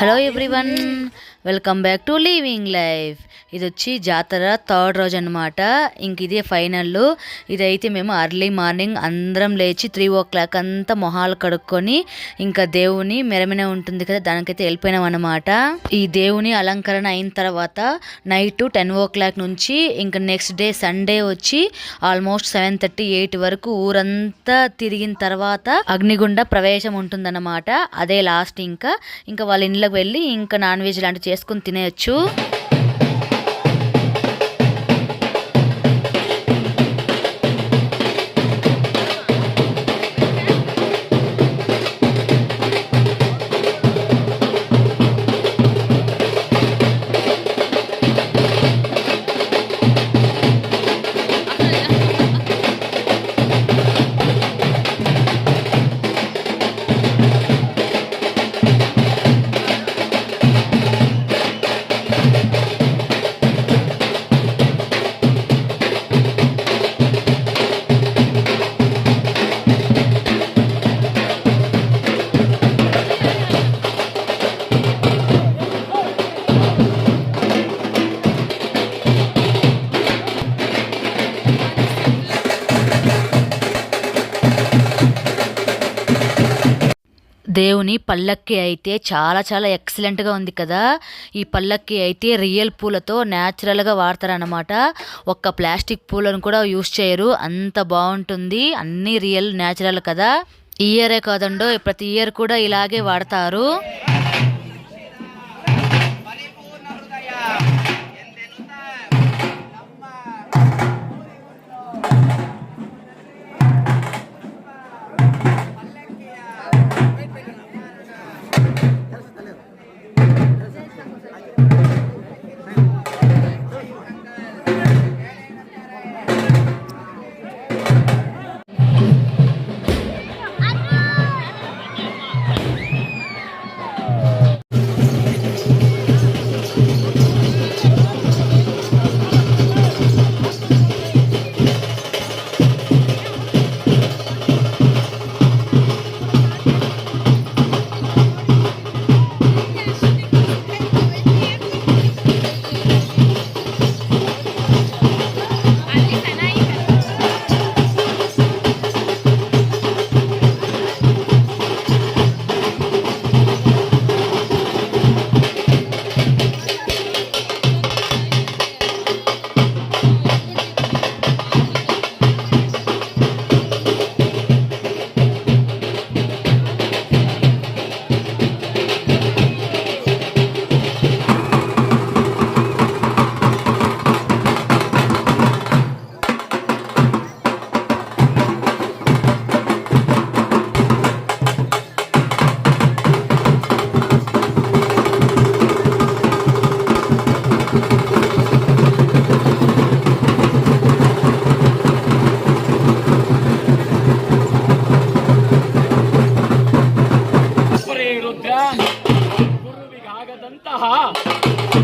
Hello everyone, welcome back to living life. ఇది వచ్చి జాతర థర్డ్ రోజు అనమాట. ఇంక ఇదే ఫైనల్. ఇదైతే మేము అర్లీ మార్నింగ్ అందరం లేచి 3 o'clock అంతా మొహాలు కడుక్కొని ఇంకా దేవుని మెరమిన ఉంటుంది కదా, దానికైతే వెళ్ళిపోయినాం అనమాట. ఈ దేవుని అలంకరణ అయిన తర్వాత నైట్ 10 o'clock నుంచి ఇంకా నెక్స్ట్ డే సండే వచ్చి ఆల్మోస్ట్ 7:30, 8 వరకు ఊరంతా తిరిగిన తర్వాత అగ్నిగుండ ప్రవేశం ఉంటుందన్నమాట. అదే లాస్ట్. ఇంకా వాళ్ళ ఇంట్లోకి వెళ్ళి ఇంకా నాన్ వెజ్ లాంటివి చేసుకుని తినేయచ్చు. దేవుని పల్లక్కి అయితే చాలా చాలా ఎక్సలెంట్గా ఉంది కదా. ఈ పల్లక్కి అయితే రియల్ పూలతో న్యాచురల్గా వాడతారనమాట. ఒక్క ప్లాస్టిక్ పూలను కూడా యూస్ చేయరు, అంత బాగుంటుంది. అన్నీ రియల్ న్యాచురల్ కదా. ఈ ఇయరే కాదండో, ప్రతి ఇయర్ కూడా ఇలాగే వాడతారు.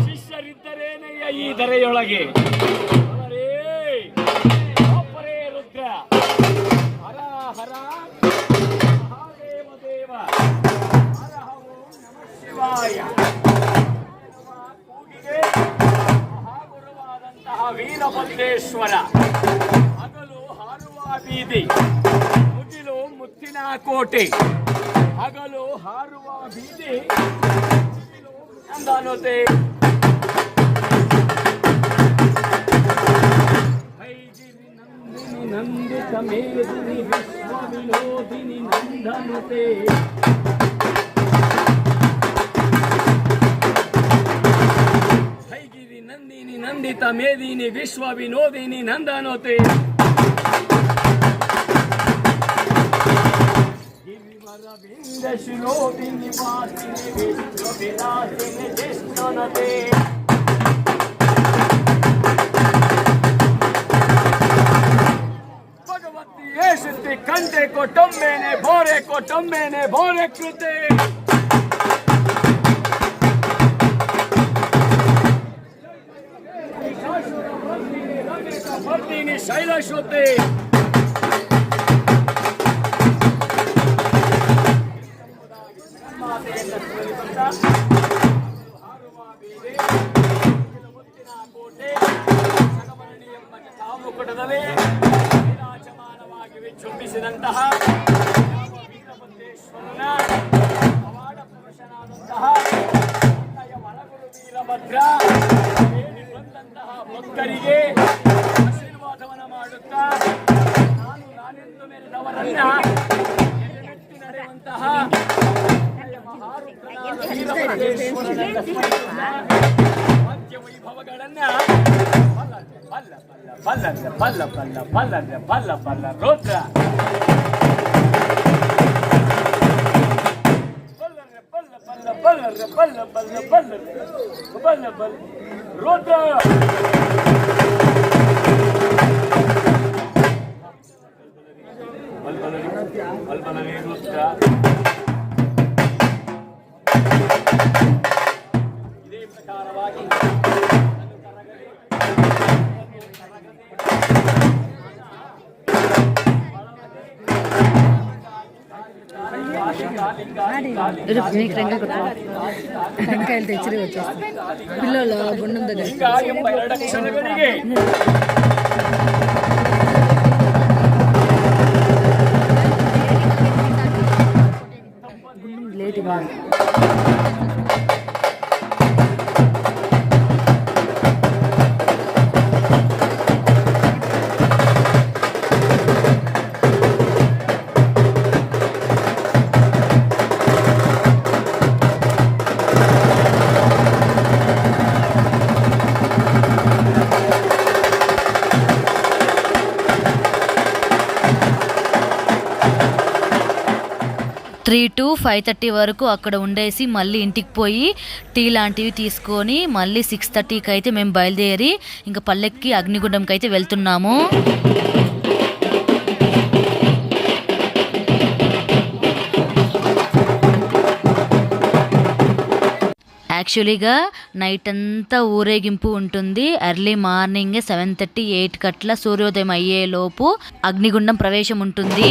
ಶಿಷ್ಯರಿದ್ದರೇನೆಯ ಈ ಧರೆಯೊಳಗೆ ಅಪರೇ ರುದ್ರ ಹರ ಹರ ಮಹಾದೇವ ದೇವ ಹರ ಓಂ ನಮಃ ಶಿವಾಯ. ಕೂಗಿಗೆ ಮಹಾಗುರುವಾದಂತಹ ವೀರಭದ್ರೇಶ್ವರ. ಹಗಲು ಹಾರುವ ಬೀದಿ, ಮುಗಿಲು ಮುತ್ತಿನ ಕೋಟೆ. ಹಗಲು ಹಾರುವ ಬೀದಿ, ಅಂದಾನೋತೆ ಹೈಗಿರಿ ನಂದಿನಿ ನಂದಿತ ಮೇದಿನಿ ವಿಶ್ವ ವಿನೋದಿನಿ ನಂದನುತೆ. ಹೈಗಿರಿ ನಂದಿನಿ ನಂದಿತ ಮೇದಿನಿ ವಿಶ್ವ ವಿನೋದಿನಿ ನಂದನುತೆ. गिरिवरविंद शिरोधिनि वासिनि विश्वविलासिनि जिष्णुनते. भगवती येषुति कंठे कोटुम्बेने भोरे कृते. वर्धिनि शैलश्रुते. ಪುರುಷನಾದಂತಹ ವೀರಭದ್ರೇಶ್ವರನ ಪವಾಡ ಪುರುಷನಾದಂತಹ ಅಣ್ಣಯ್ಯ ವರಗುರು ವೀರಭದ್ರ ಬೇಡಿ ಬಂದಂತಹ ಭಕ್ತರಿಗೆ ಆಶೀರ್ವಾದವನ್ನ ಮಾಡುತ್ತಾ ನಾನೆಂದು ಮೆರೆದವರನ್ನ ಎಡೆಮೆಟ್ಟಿ ನಡೆಯುವಂತಹ ಮಹಾರುದ್ರನಾದ ವೀರಭದ್ರೇಶ್ವರನನ್ನ ಸ್ಮರಿಸುತ್ತಾ ವಾದ್ಯ ವೈಭವಗಳನ್ನ ಬಲ್ಲ ರುದ್ರ ಬಲ್ಲ ರುದ್ರ ಬಲ್ಬಲವೇ ರುದ್ರ ಇದೇ ಪ್ರಕಾರವಾಗಿ టెంకాయలు తెచ్చి వచ్చేస్తాం పిల్లలు గుండం దగ్గర లేట్ ఇవ్వాలి. త్రీ టు 5:30 వరకు అక్కడ ఉండేసి మళ్ళీ ఇంటికి పోయి టీ లాంటివి తీసుకొని మళ్ళీ 6:30కి అయితే మేము బయలుదేరి ఇంకా పల్లెక్కి అగ్నిగుండంకి అయితే వెళ్తున్నాము. యాక్చువల్గా నైట్ అంతా ఊరేగింపు ఉంటుంది. ఎర్లీ మార్నింగ్ 7:30 8 గట్ల సూర్యోదయం అయ్యేలోపు అగ్నిగుండం ప్రవేశం ఉంటుంది.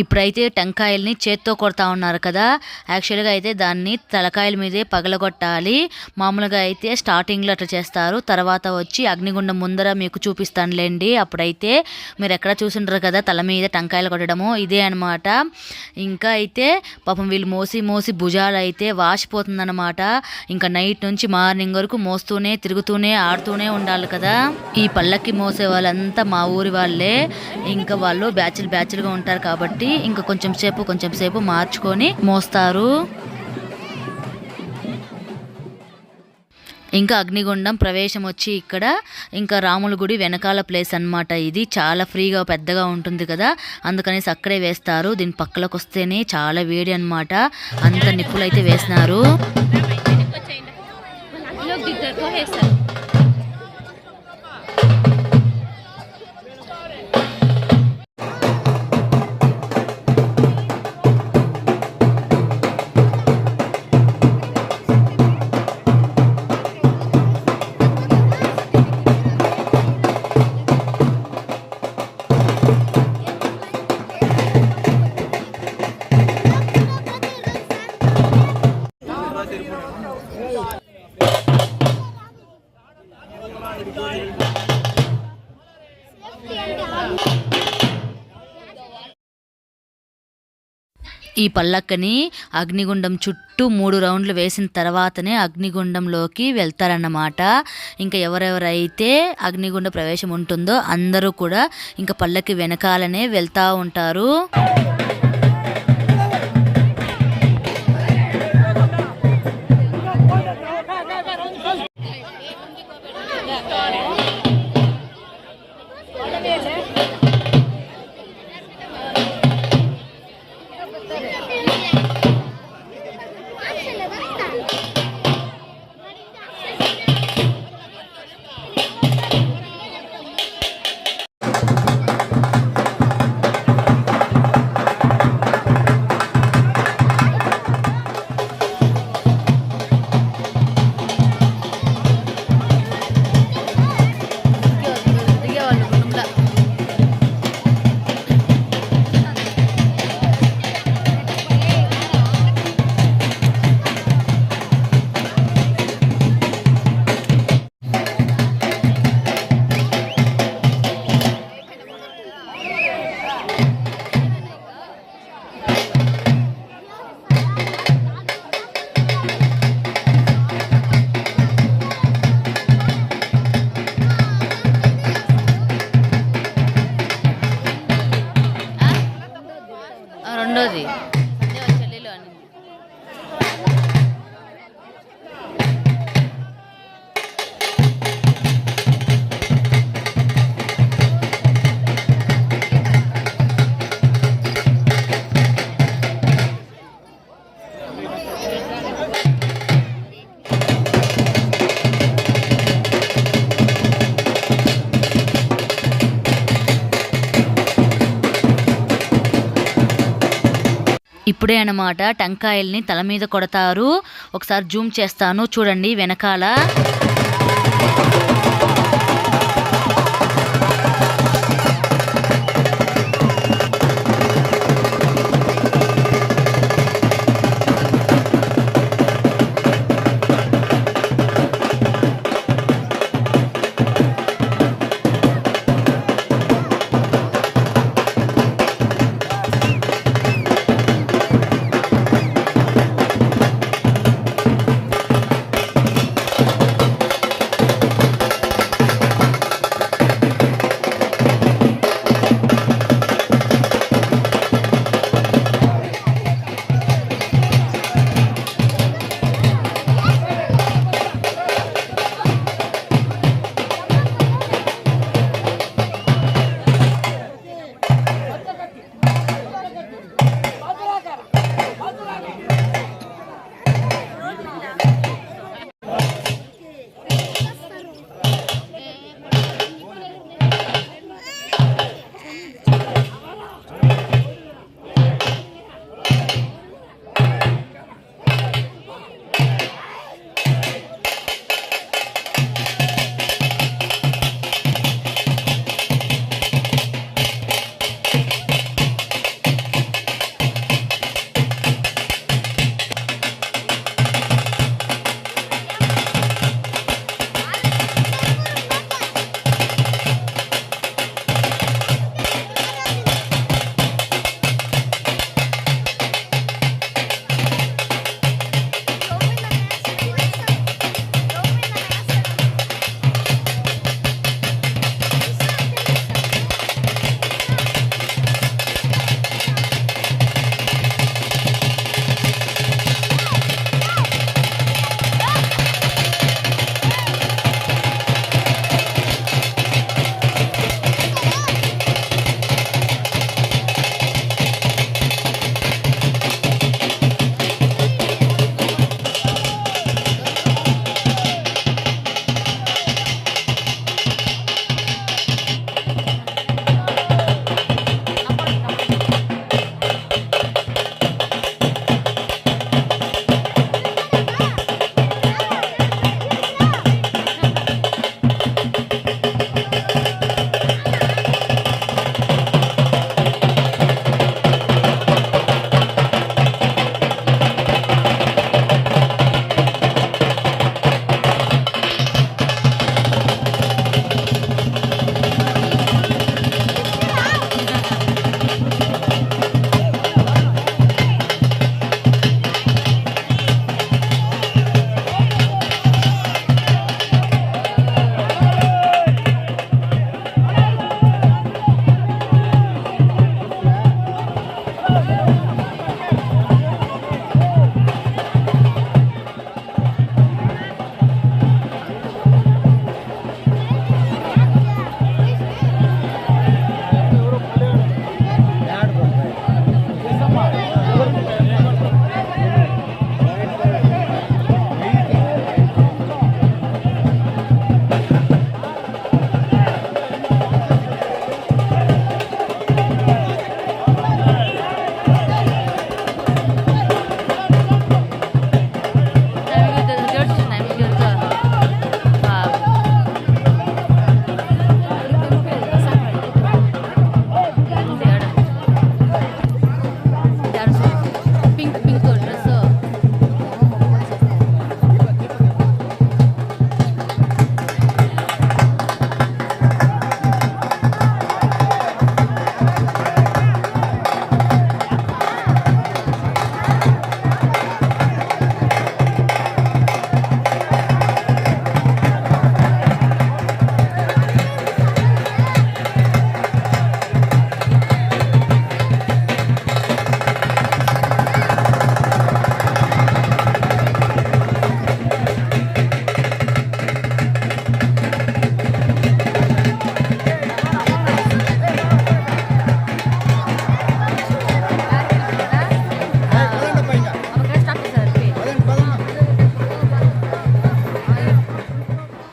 ఇప్పుడైతే టెంకాయల్ని చేత్తో కొడతా ఉన్నారు కదా. యాక్చువల్గా అయితే దాన్ని తలకాయల మీదే పగలగొట్టాలి. మామూలుగా అయితే స్టార్టింగ్లో అట్లా చేస్తారు, తర్వాత వచ్చి అగ్నిగుండం ముందర మీకు చూపిస్తానులేండి. అప్పుడైతే మీరు ఎక్కడ చూసింటారు కదా తల మీద టెంకాయలు కొట్టడము, ఇదే అనమాట. ఇంకా అయితే పాపం వీళ్ళు మోసి మోసి భుజాలు అయితే వాసిపోతుందన్నమాట. ఇంకా నైట్ నుంచి మార్నింగ్ వరకు మోస్తూనే తిరుగుతూనే ఆడుతూనే ఉండాలి కదా. ఈ పల్లకి మోసే వాళ్ళంతా మా ఊరి వాళ్ళే. ఇంకా వాళ్ళు బ్యాచ్లుగా ఉంటారు కాబట్టి ఇంకా కొంచెం సేపు మార్చుకొని మోస్తారు. ఇంకా అగ్నిగుండం ప్రవేశం వచ్చి ఇక్కడ ఇంకా రాముల గుడి వెనకాల ప్లేస్ అన్నమాట. ఇది చాలా ఫ్రీగా పెద్దగా ఉంటుంది కదా, అందుకనేసి అక్కడే వేస్తారు. దీని పక్కలకు వస్తేనే చాలా వేడి అన్నమాట. అంత నిప్పులు అయితే వేసినారు. ఈ పల్లక్కని అగ్నిగుండం చుట్టూ 3 రౌండ్లు వేసిన తర్వాతనే అగ్నిగుండంలోకి వెళ్తారన్నమాట. ఇంకా ఎవరెవరైతే అగ్నిగుండ ప్రవేశం ఉంటుందో అందరూ కూడా ఇంకా పల్లకి వెనకాలనే వెళ్తూ ఉంటారు. రెండోది చెల్లెలు అని ఇప్పుడే అన్నమాట టెంకాయల్ని తల మీద కొడతారు. ఒకసారి జూమ్ చేస్తాను చూడండి వెనకాల.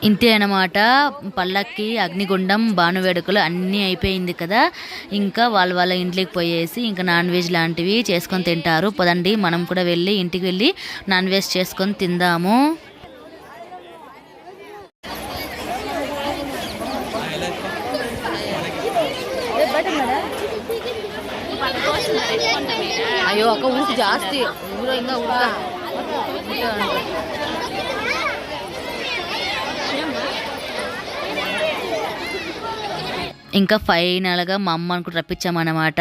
ఇంతే అన్నమాట. పల్లక్కి అగ్నిగుండం భానువేడుకలు అన్నీ అయిపోయింది కదా. ఇంకా వాళ్ళ ఇంట్లోకి పోయేసి ఇంకా నాన్ వెజ్ లాంటివి చేసుకొని తింటారు. పదండి మనం కూడా వెళ్ళి ఇంటికి వెళ్ళి నాన్ వెజ్ చేసుకొని తిందాము. అయ్యో అక్క ఊరికి జాస్తి ఊరు ఇంకా ఇంకా ఫైనల్గా మా అమ్మని కూడా రప్పించామన్నమాట.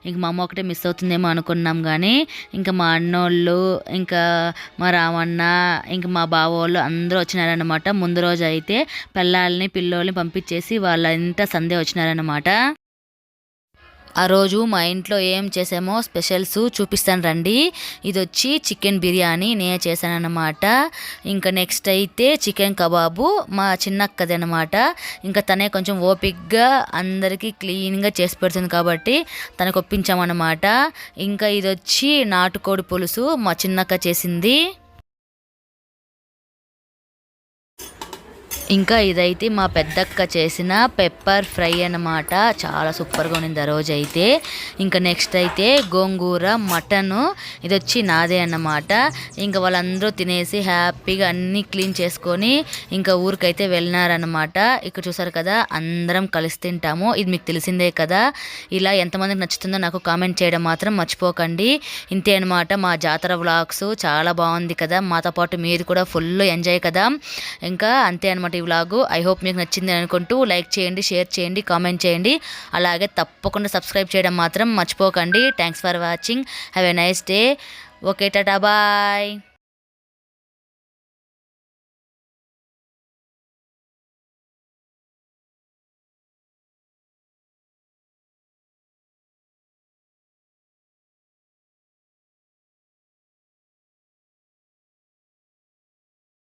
ఇంక మా అమ్మ ఒకటే మిస్ అవుతుందేమో అనుకున్నాం కానీ ఇంకా మా అన్నోళ్ళు ఇంకా మా రామన్న ఇంకా మా బావోళ్ళు అందరూ వచ్చినారనమాట. ముందు రోజు అయితే పిల్లోల్ని పంపించేసి వాళ్ళంతా సందే వచ్చినారనమాట. ఆ రోజు మా ఇంట్లో ఏం చేసామో స్పెషల్స్ చూపిస్తాను రండి. ఇది వచ్చి చికెన్ బిర్యానీ నేనే చేశాను అనమాట. ఇంకా నెక్స్ట్ అయితే చికెన్ కబాబు మా చిన్నక్కది అనమాట. ఇంకా తనే కొంచెం ఓపిక్గా అందరికీ క్లీన్గా చేసి పెడుతుంది కాబట్టి తనకు ఒప్పించామన్నమాట. ఇంకా ఇది వచ్చి నాటుకోడి పులుసు మా చిన్నక్క చేసింది. ఇంకా ఇదైతే మా పెద్దక్క చేసిన పెప్పర్ ఫ్రై అన్నమాట. చాలా సూపర్గా ఉన్నింది ఆ రోజు అయితే. ఇంకా నెక్స్ట్ అయితే గోంగూర మటను ఇది వచ్చి నాదే అన్నమాట. ఇంకా వాళ్ళందరూ తినేసి హ్యాపీగా అన్నీ క్లీన్ చేసుకొని ఇంకా ఊరికైతే వెళ్ళినారనమాట. ఇక్కడ చూసారు కదా అందరం కలిసి తింటాము. ఇది మీకు తెలిసిందే కదా. ఇలా ఎంతమందికి నచ్చుతుందో నాకు కామెంట్ చేయడం మాత్రం మర్చిపోకండి. ఇంతే అనమాట మా జాతర వ్లాగ్స్. చాలా బాగుంది కదా. మాతో పాటు మీరు కూడా ఫుల్ ఎంజాయ్ కదా. ఇంకా అంతే అనమాట ఈ వ్లాగు. ఐ హోప్ మీకు నచ్చింది అనుకుంటూ లైక్ చేయండి, షేర్ చేయండి, కామెంట్ చేయండి. అలాగే తప్పకుండా సబ్స్క్రైబ్ చేయడం మాత్రం మర్చిపోకండి. Thanks for watching. Have a nice day. Okay tata bye.